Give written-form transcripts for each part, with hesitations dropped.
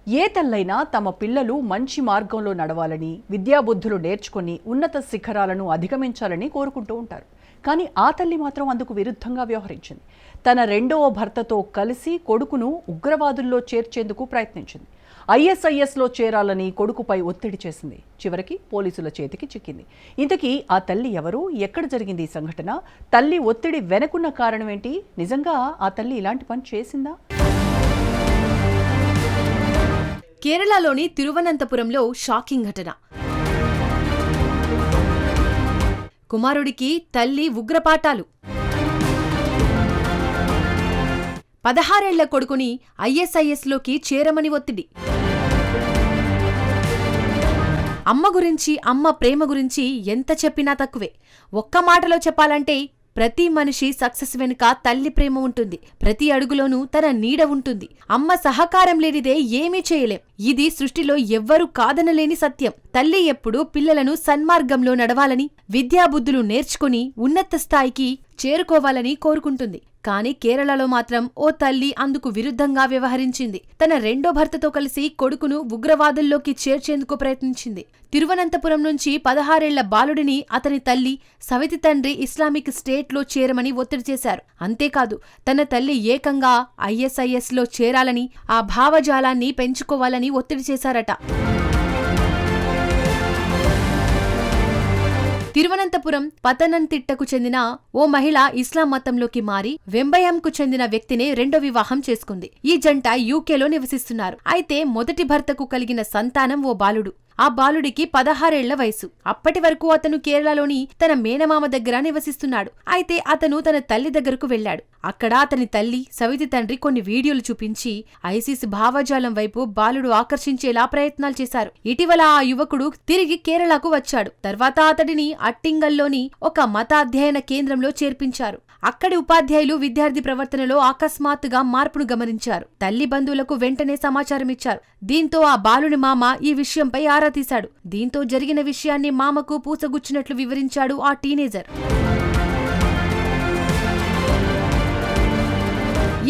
ఏ తల్లైనా తమ పిల్లలు మంచి మార్గంలో నడవాలని, విద్యాబుద్ధులు నేర్చుకుని ఉన్నత శిఖరాలను అధిగమించాలని కోరుకుంటూ ఉంటారు. కానీ ఆ తల్లి మాత్రం అందుకు విరుద్ధంగా వ్యవహరించింది. తన రెండవ భర్తతో కలిసి కొడుకును ఉగ్రవాదుల్లో చేర్చేందుకు ప్రయత్నించింది. ఐఎస్ఐఎస్లో చేరాలని కొడుకుపై ఒత్తిడి చేసింది. చివరికి పోలీసుల చేతికి చిక్కింది. ఇంతకీ ఆ తల్లి ఎవరు, ఎక్కడ జరిగింది ఈ సంఘటన? తల్లి ఒత్తిడి వెనుకున్న కారణం ఏంటి? నిజంగా ఆ తల్లి ఇలాంటి పని చేసిందా? కేరళలోని తిరువనంతపురంలో షాకింగ్ ఘటన. కుమారుడికి తల్లి ఉగ్రపాఠాలు. 16 ఏళ్ల కొడుకుని ఐఎస్ఐఎస్లోకి చేరమని ఒత్తిడి. అమ్మ గురించి, అమ్మ ప్రేమ గురించి ఎంత చెప్పినా తక్కువే. ఒక్క మాటలో చెప్పాలంటే ప్రతి మనిషి సక్సెస్ వెనుక తల్లి ప్రేమ ఉంటుంది. ప్రతి అడుగులోనూ తన నీడ ఉంటుంది. అమ్మ సహకారం లేనిదే ఏమీ చేయలేం. ఇది సృష్టిలో ఎవ్వరూ కాదనలేని సత్యం. తల్లి ఎప్పుడూ పిల్లలను సన్మార్గంలో నడవాలని, విద్యాబుద్ధులు నేర్చుకుని ఉన్నత స్థాయికి చేరుకోవాలని కోరుకుంటుంది. కానీ కేరళలో మాత్రం ఓ తల్లి అందుకు విరుద్ధంగా వ్యవహరించింది. తన రెండో భర్తతో కలిసి కొడుకును ఉగ్రవాదుల్లోకి చేర్చేందుకు ప్రయత్నించింది. తిరువనంతపురం నుంచి 16 ఏళ్ల బాలుడిని అతని తల్లి, సవితి తండ్రి ఇస్లామిక్ స్టేట్లో చేరమని ఒత్తిడి చేశారు. అంతేకాదు, తన తల్లి ఏకంగా ఐఎస్ఐఎస్లో చేరాలని, ఆ భావజాలాన్ని పెంచుకోవాలని ఒత్తిడి చేశారట. తిరువనంతపురం పతనంతిట్టకు చెందిన ఓ మహిళ ఇస్లాం మతంలోకి మారి వెంబయంకు చెందిన వ్యక్తినే రెండో వివాహం చేసుకుంది. ఈ జంట యూకేలో నివసిస్తున్నారు. అయితే మొదటి భర్తకు కలిగిన సంతానం ఓ బాలుడు. ఆ బాలుడికి 16 ఏళ్ల వయసు. అప్పటి వరకు అతను కేరళలోని తన మేనమామ దగ్గర నివసిస్తున్నాడు. అయితే అతను తన తల్లి దగ్గరకు వెళ్లాడు. అక్కడ అతని తల్లి, సవితి తండ్రి కొన్ని వీడియోలు చూపించి ఐసిస్ భావజాలం వైపు బాలుడు ఆకర్షించేలా ప్రయత్నాలు చేశారు. ఇటీవల ఆ యువకుడు తిరిగి కేరళకు వచ్చాడు. తర్వాత అతడిని అట్టింగల్లోని ఒక మత అధ్యయన కేంద్రంలో చేర్పించారు. అక్కడి ఉపాధ్యాయులు విద్యార్థి ప్రవర్తనలో అకస్మాత్తుగా మార్పును గమనించారు. తల్లి బంధువులకు వెంటనే సమాచారం ఇచ్చారు. దీంతో ఆ బాలుని మామ ఈ విషయంపై ఆరా తీశాడు. దీంతో జరిగిన విషయాన్ని మామకు పూసగుచ్చినట్లు వివరించాడు ఆ టీనేజర్.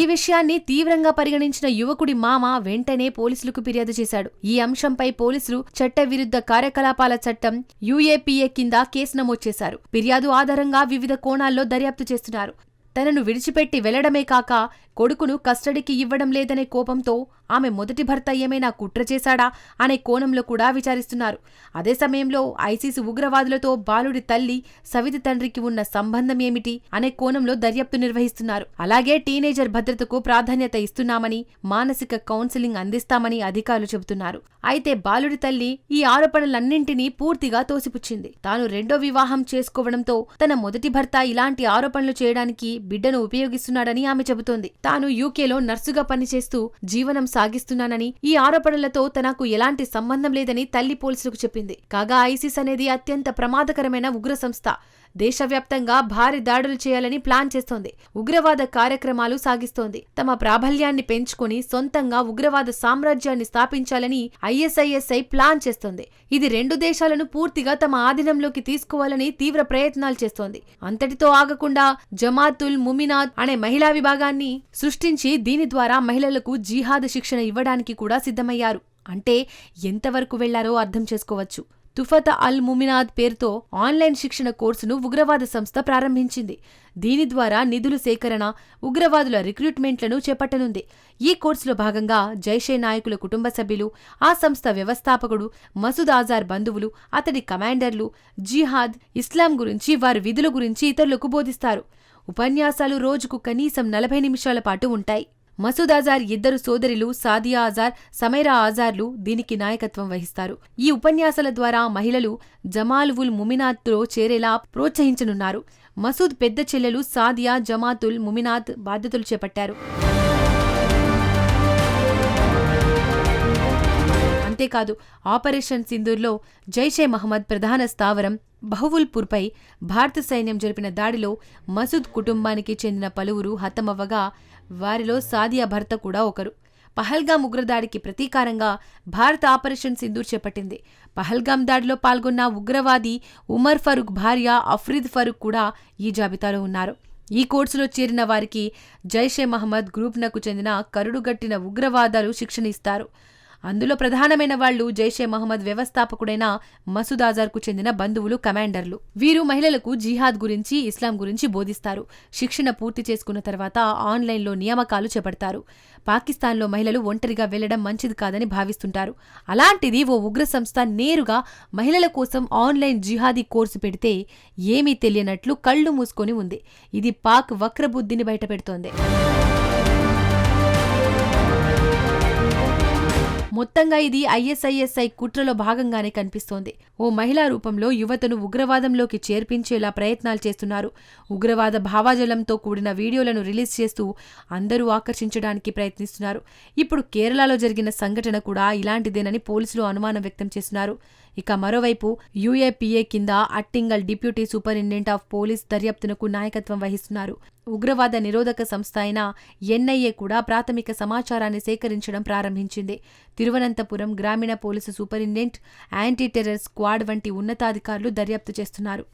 ఈ విషయాన్ని తీవ్రంగా పరిగణించిన యువకుడి మామ వెంటనే పోలీసులకు ఫిర్యాదు చేశాడు. ఈ అంశంపై పోలీసులు చట్టవిరుద్ధ కార్యకలాపాల చట్టం UAPA కింద కేసు నమోదు చేశారు. ఫిర్యాదు ఆధారంగా వివిధ కోణాల్లో దర్యాప్తు చేస్తున్నారు. తనను విడిచిపెట్టి వెళ్లడమే కాక కొడుకును కస్టడీకి ఇవ్వడం లేదనే కోపంతో ఆమె మొదటి భర్త ఏమైనా కుట్ర చేశాడా అనే కోణంలో కూడా విచారిస్తున్నారు. అదే సమయంలో ఐసిస్ ఉగ్రవాదులతో బాలుడి తల్లి, సవితి తండ్రికి ఉన్న సంబంధం ఏమిటి అనే కోణంలో దర్యాప్తు నిర్వహిస్తున్నారు. అలాగే టీనేజర్ భద్రతకు ప్రాధాన్యత ఇస్తున్నామని, మానసిక కౌన్సిలింగ్ అందిస్తామని అధికారులు చెబుతున్నారు. అయితే బాలుడి తల్లి ఈ ఆరోపణలన్నింటినీ పూర్తిగా తోసిపుచ్చింది. తాను రెండో వివాహం చేసుకోవడంతో తన మొదటి భర్త ఇలాంటి ఆరోపణలు చేయడానికి బిడ్డను ఉపయోగిస్తున్నాడని ఆమె చెబుతోంది. తాను యూకేలో నర్సుగా పనిచేస్తూ జీవనం సాగిస్తున్నానని, ఈ ఆరోపణలతో తనకు ఎలాంటి సంబంధం లేదని తల్లి పోలీసులకు చెప్పింది. కాగా ఐసిస్ అనేది అత్యంత ప్రమాదకరమైన ఉగ్ర సంస్థ. దేశవ్యాప్తంగా భారీ దాడులు చేయాలని ప్లాన్ చేస్తోంది. ఉగ్రవాద కార్యక్రమాలు సాగిస్తోంది. తమ ప్రాబల్యాన్ని పెంచుకుని సొంతంగా ఉగ్రవాద సామ్రాజ్యాన్ని స్థాపించాలని ISISI ప్లాన్ చేస్తోంది. ఇది రెండు దేశాలను పూర్తిగా తమ ఆధీనంలోకి తీసుకోవాలని తీవ్ర ప్రయత్నాలు చేస్తోంది. అంతటితో ఆగకుండా జమాతుల్ ముమినాత్ అనే మహిళా విభాగాన్ని సృష్టించి దీని ద్వారా మహిళలకు జిహాద్ శిక్షణ ఇవ్వడానికి కూడా సిద్ధమయ్యారు. అంటే ఎంతవరకు వెళ్లారో అర్థం చేసుకోవచ్చు. తుఫత అల్ ముమినాద్ పేరుతో ఆన్లైన్ శిక్షణ కోర్సును ఉగ్రవాద సంస్థ ప్రారంభించింది. దీని ద్వారా నిధులు సేకరణ, ఉగ్రవాదుల రిక్రూట్మెంట్లను చేపట్టనుంది. ఈ కోర్సులో భాగంగా జైషే నాయకుల కుటుంబ సభ్యులు, ఆ సంస్థ వ్యవస్థాపకుడు మసూద్ అజార్ బంధువులు, అతడి కమాండర్లు జిహాద్, ఇస్లాం గురించి, వారి విధుల గురించి ఇతరులకు బోధిస్తారు. ఉపన్యాసాలు రోజుకు కనీసం 40 నిమిషాల పాటు ఉంటాయి. మసూద్ అజార్ ఇద్దరు సోదరులు సాదియా అజార్, సమైరా అజార్లు దీనికి నాయకత్వం వహిస్తారు. ఈ ఉపన్యాసాల ద్వారా మహిళలు జమాల్-ఉల్ ముమినాత్లో చేరేలా ప్రోత్సహించనున్నారు. మసూద్ పెద్ద చెల్లెలు సాదియా జమాతుల్ ముమినాత్ బాధ్యతలు చేపట్టారు. అంతేకాదు, ఆపరేషన్ సింధూర్లో జైషే మహమ్మద్ ప్రధాన స్థావరం బహువుల్పూర్పై భారత సైన్యం జరిపిన దాడిలో మసూద్ కుటుంబానికి చెందిన పలువురు హతమవ్వగా వారిలో సాదియా భర్త కూడా ఒకరు. పహల్గామ్ ఉగ్రదాడికి ప్రతీకారంగా భారత ఆపరేషన్ సింధూర్ చేపట్టింది. పహల్గామ్ దాడిలో పాల్గొన్న ఉగ్రవాది ఉమర్ ఫరూక్ భార్య అఫ్రీద్ ఫరూక్ కూడా ఈ జాబితాలో ఉన్నారు. ఈ కోర్సులో చేరిన వారికి జైషే మహమ్మద్ గ్రూప్నకు చెందిన కరుడుగట్టిన ఉగ్రవాదాలు శిక్షణ ఇస్తారు. అందులో ప్రధానమైన వాళ్లు జైషే మహమ్మద్ వ్యవస్థాపకుడైన మసూద్ అజర్కు చెందిన బంధువులు, కమాండర్లు. వీరు మహిళలకు జిహాద్ గురించి, ఇస్లాం గురించి బోధిస్తారు. శిక్షణ పూర్తి చేసుకున్న తర్వాత ఆన్లైన్లో నియామకాలు చేపడతారు. పాకిస్తాన్లో మహిళలు ఒంటరిగా వెళ్లడం మంచిది కాదని భావిస్తుంటారు. అలాంటిది ఓ ఉగ్ర సంస్థ నేరుగా మహిళల కోసం ఆన్లైన్ జిహాదీ కోర్సు పెడితే ఏమీ తెలియనట్లు కళ్లు మూసుకొని ఉంది. ఇది పాక్ వక్రబుద్ధిని బయటపెడుతోంది. మొత్తంగా ఇది ISISI కుట్రలో భాగంగానే కనిపిస్తోంది. ఓ మహిళా రూపంలో యువతను ఉగ్రవాదంలోకి చేర్పించేలా ప్రయత్నాలు చేస్తున్నారు. ఉగ్రవాద భావాజలంతో కూడిన వీడియోలను రిలీజ్ చేస్తూ అందరూ ఆకర్షించడానికి ప్రయత్నిస్తున్నారు. ఇప్పుడు కేరళలో జరిగిన సంఘటన కూడా ఇలాంటిదేనని పోలీసులు అనుమానం వ్యక్తం చేస్తున్నారు. ఇక మరోవైపు UAPA కింద Attingal deputy superintendent of police దర్యాప్తునకు నాయకత్వం వహిస్తున్నారు. ఉగ్రవాద నిరోధక సంస్థ అయిన NIA కూడా ప్రాథమిక సమాచారాన్ని సేకరించడం ప్రారంభించింది. తిరువనంతపురం గ్రామీణ police superintendent, anti terror squad వంటి ఉన్నతాధికారులు దర్యాప్తు చేస్తున్నారు.